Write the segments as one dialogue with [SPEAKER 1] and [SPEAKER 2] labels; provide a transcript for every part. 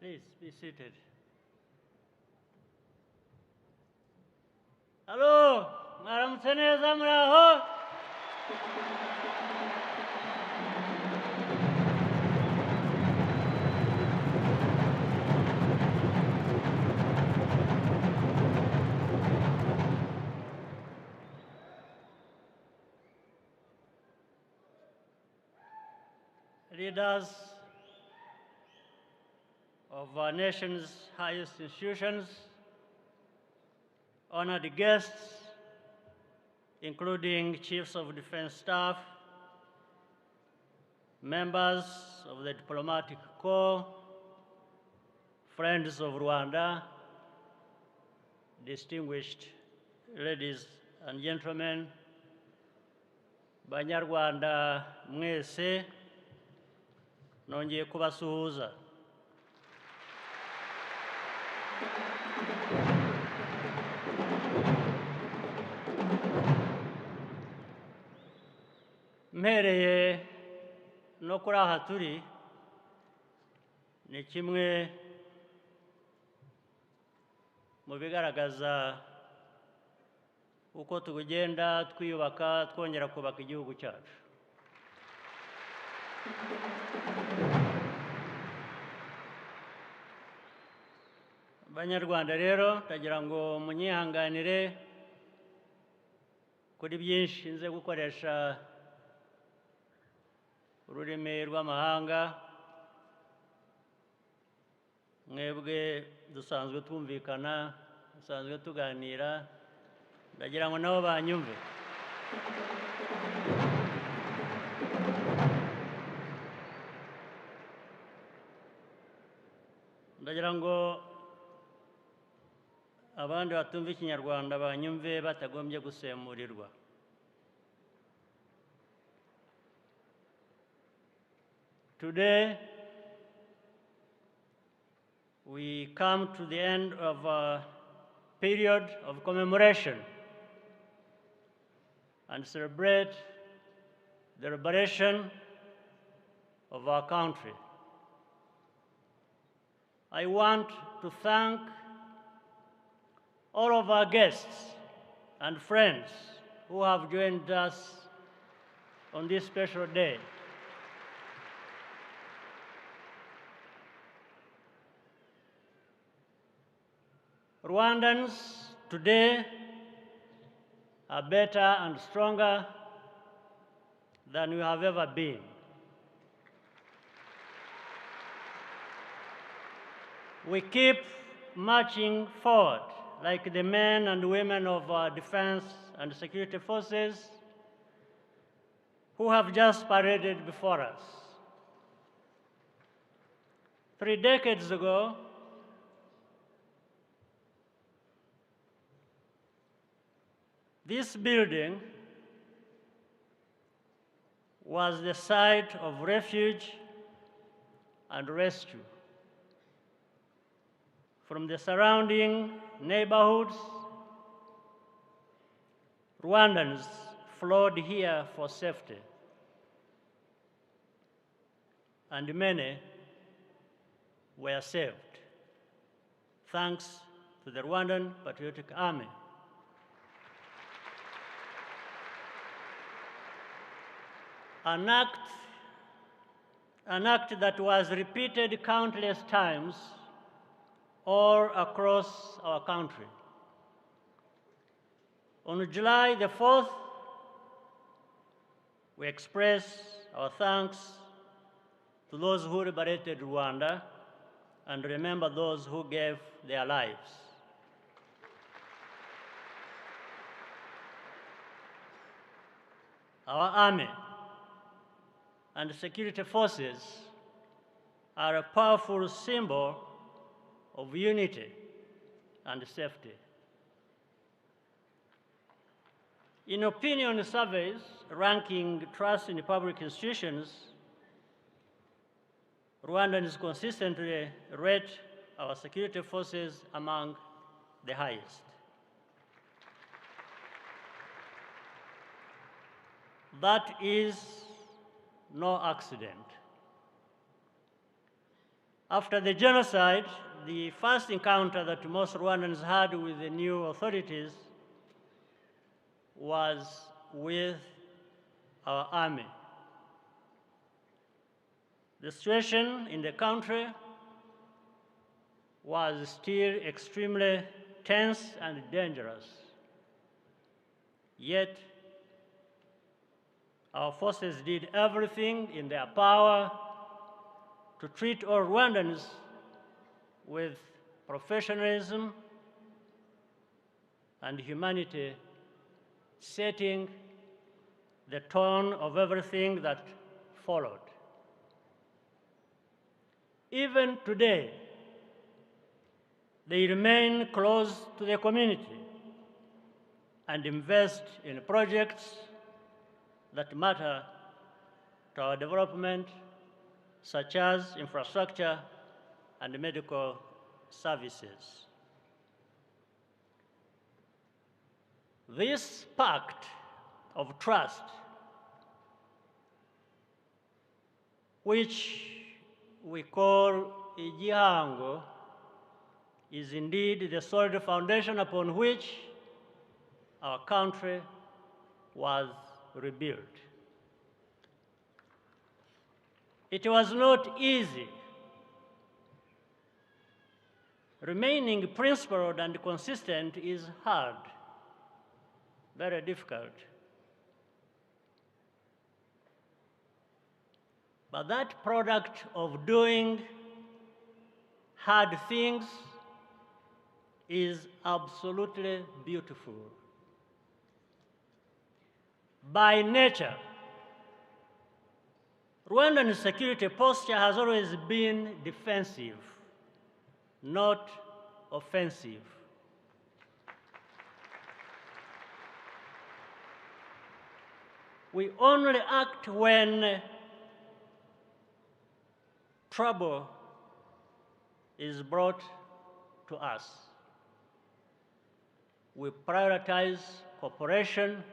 [SPEAKER 1] Please be seated. Hello, mwaramutse neza muraho? Leaders of our nation's highest institutions, honored guests, including chiefs of defense staff, members of the diplomatic corps, friends of Rwanda, distinguished ladies and gentlemen, Banyarwanda mwese, nongeye kubasuhuza. Mpereye no kuri aha turi ni kimwe mu bigaragaza uko tugenda twiyubaka twongera kubaka igihugu cyacu. Banyarwanda rero ndagira ngo munyihanganire kuri byinshi nze gukoresha ururimi rw'amahanga, mwebwe dusanzwe twumvikana, dusanzwe tuganira, ndagira ngo nabo banyumve. Ndagira ngo abandi batumva Ikinyarwanda banyumve batagombye gusemurirwa. Today, we come to the end of a period of commemoration and celebrate the liberation of our country. I want to thank all of our guests and friends who have joined us on this special day. Rwandans today are better and stronger than we have ever been. We keep marching forward like the men and women of our defense and security forces who have just paraded before us. 3 decades ago, this building was the site of refuge and rescue from the surrounding neighborhoods. Rwandans flowed here for safety, and many were saved, thanks to the Rwandan Patriotic Army. An act that was repeated countless times all across our country. On July the 4th, we express our thanks to those who liberated Rwanda and remember those who gave their lives. Our army and security forces are a powerful symbol of unity and safety. In opinion surveys ranking trust in public institutions, Rwandans consistently rate our security forces among the highest. That is no accident. After the genocide, the first encounter that most Rwandans had with the new authorities was with our army. The situation in the country was still extremely tense and dangerous. Yet, our forces did everything in their power to treat all Rwandans with professionalism and humanity, setting the tone of everything that followed. Even today, they remain close to the community and invest in projects that matter to our development, such as infrastructure and medical services. This pact of trust, which we call Ijambo, is indeed the solid foundation upon which our country was rebuilt. It was not easy. Remaining principled and consistent is hard, very difficult. But that product of doing hard things is absolutely beautiful. By nature, Rwandan security posture has always been defensive, not offensive. We only act when trouble is brought to us. We prioritize cooperation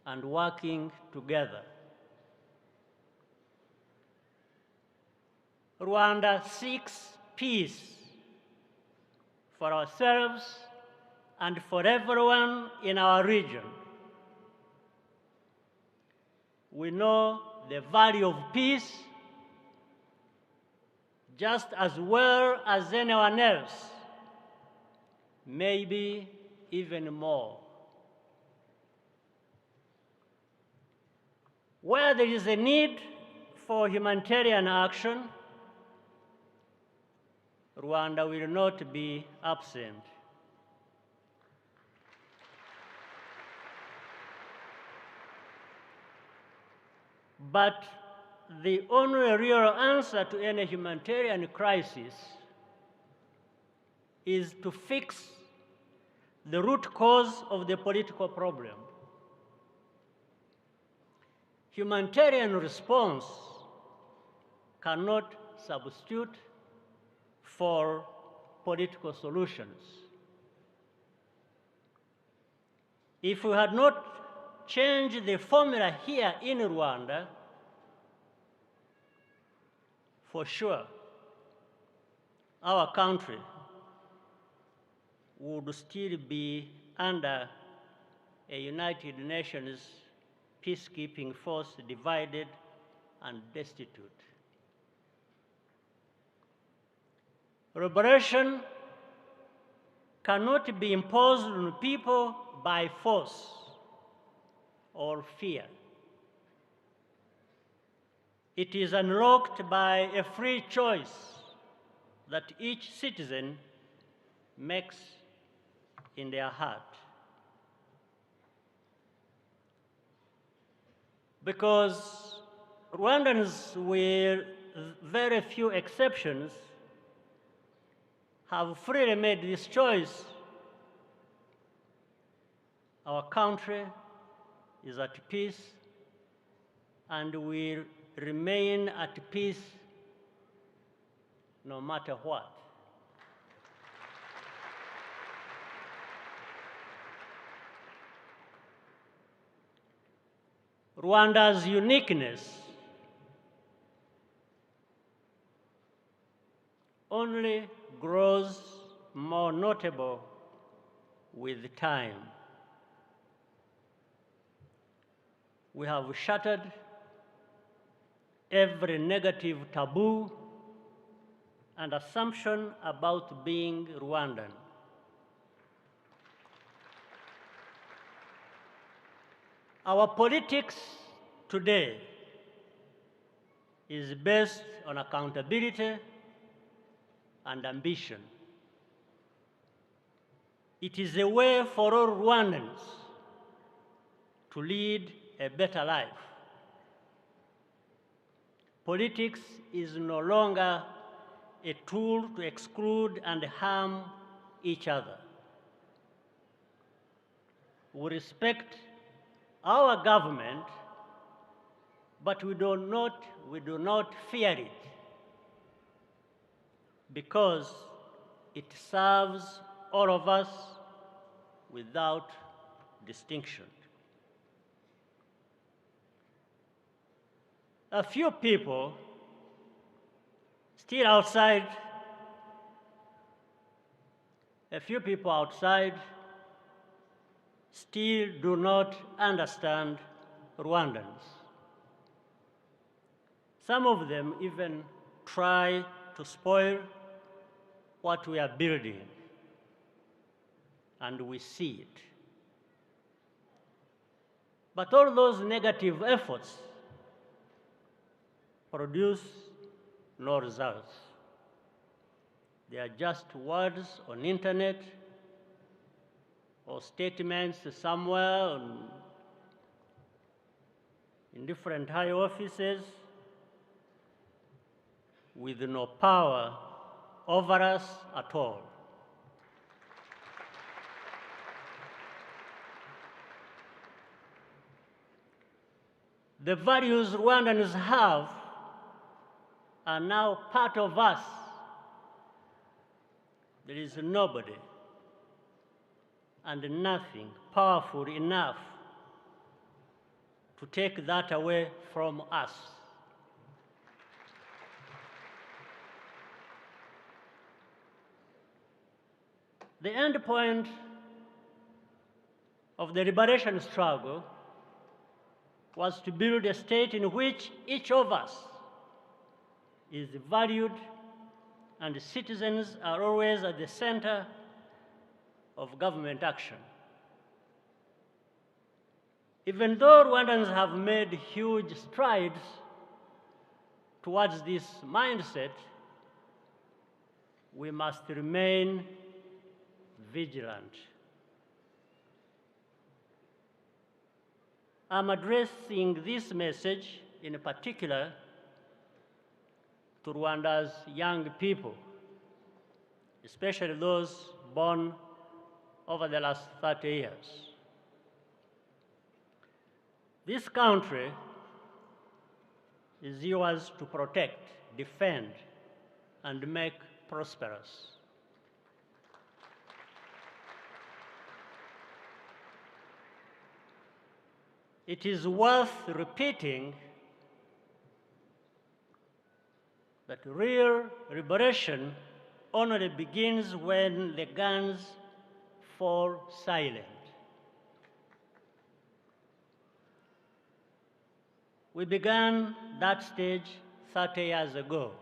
[SPEAKER 1] and working together. Rwanda seeks peace for ourselves and for everyone in our region. We know the value of peace just as well as anyone else, maybe even more. Where there is a need for humanitarian action, Rwanda will not be absent. But the only real answer to any humanitarian crisis is to fix the root cause of the political problem. Humanitarian response cannot substitute for political solutions. If we had not changed the formula here in Rwanda, for sure, our country would still be under a United Nations peacekeeping force, divided and destitute. Liberation cannot be imposed on people by force or fear. It is unlocked by a free choice that each citizen makes in their heart. Because Rwandans, with very few exceptions, have freely made this choice, our country is at peace and will remain at peace no matter what. Rwanda's uniqueness only grows more notable with time. We have shattered every negative taboo and assumption about being Rwandan. Our politics today is based on accountability and ambition. It is a way for all Rwandans to lead a better life. Politics is no longer a tool to exclude and harm each other. We respect our government, but we do not fear it because it serves all of us without distinction. A few people outside still do not understand Rwandans. Some of them even try to spoil what we are building, and we see it. But all those negative efforts produce no results. They are just words on internet or statements somewhere in different high offices with no power over us at all. The values Rwandans have are now part of us. There is nobody and nothing powerful enough to take that away from us. The end point of the liberation struggle was to build a state in which each of us is valued and citizens are always at the center of government action. Even though Rwandans have made huge strides towards this mindset, we must remain vigilant. I'm addressing this message in particular to Rwanda's young people, especially those born over the last 30 years. This country is yours to protect, defend, and make prosperous. It is worth repeating that real liberation only begins when the guns fall silent. We began that stage 30 years ago,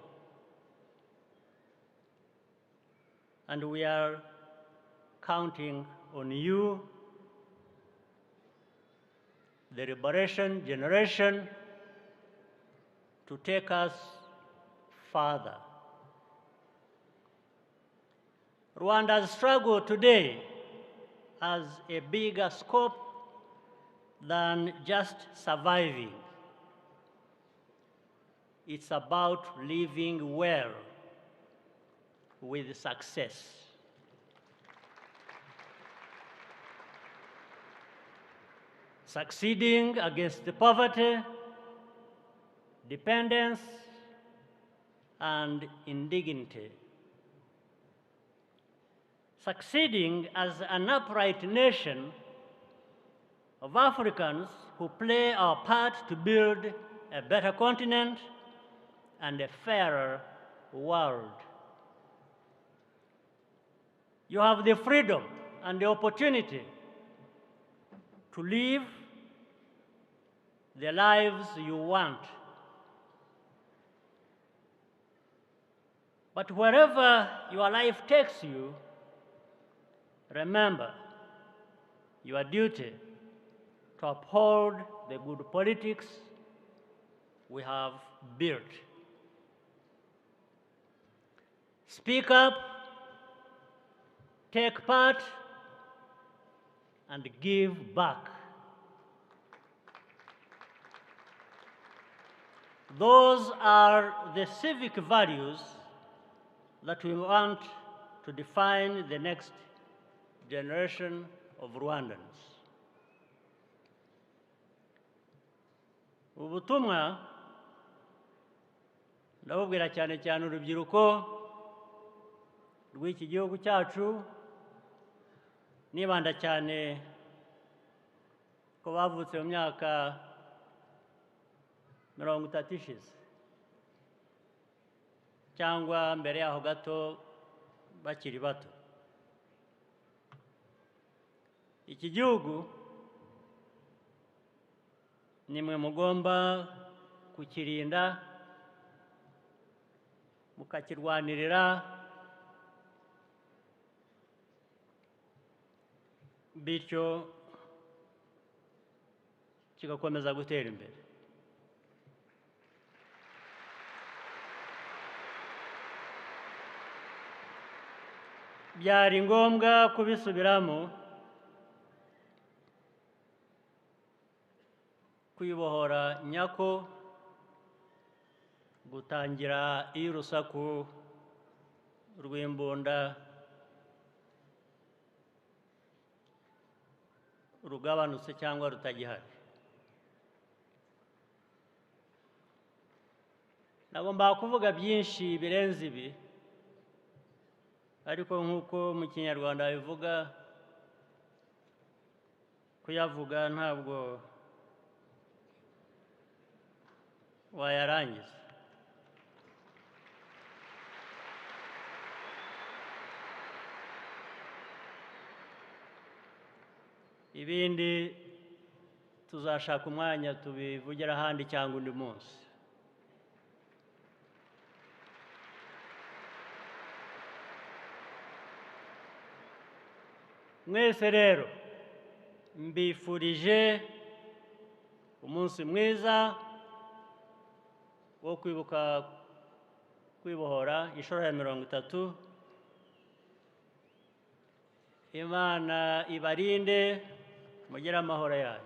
[SPEAKER 1] and we are counting on you, the liberation generation, to take us further. Rwanda's struggle today has a bigger scope than just surviving. It's about living well with success. Succeeding against the poverty, dependence, and indignity. Succeeding as an upright nation of Africans who play our part to build a better continent and a fairer world. You have the freedom and the opportunity to live the lives you want. But wherever your life takes you, remember your duty to uphold the good politics we have built. Speak up, take part, and give back. Those are the civic values that we want to define the next generation of Rwandans. Ubutumwa ndabubwira cyane cyane urubyiruko rw'iki gihugu cyacu, nibanda cyane ko bavutse mu myaka 30 ishize cyangwa mbere yaho gato bakiri bato. Iki gihugu nimwe mugomba kukirinda, mukakirwanirira, bityo kigakomeza gutera imbere. Byari ngombwa kubisubiramo, kwibohora nyako gutangira iyo urusaku rw'imbunda rugabanutse cyangwa rutagihari. Nagomba kuvuga byinshi birenze ibi, ariko nk'uko mu Kinyarwanda bivuga, kuyavuga ntabwo wayarangiza. Ibindi tuzashaka umwanya tubivugira ahandi cyangwa undi munsi. Mwese rero mbifurije umunsi mwiza wo kwibuka kwibohora inshuro ya 30. Imana ibarinde, mugire amahoro yayo.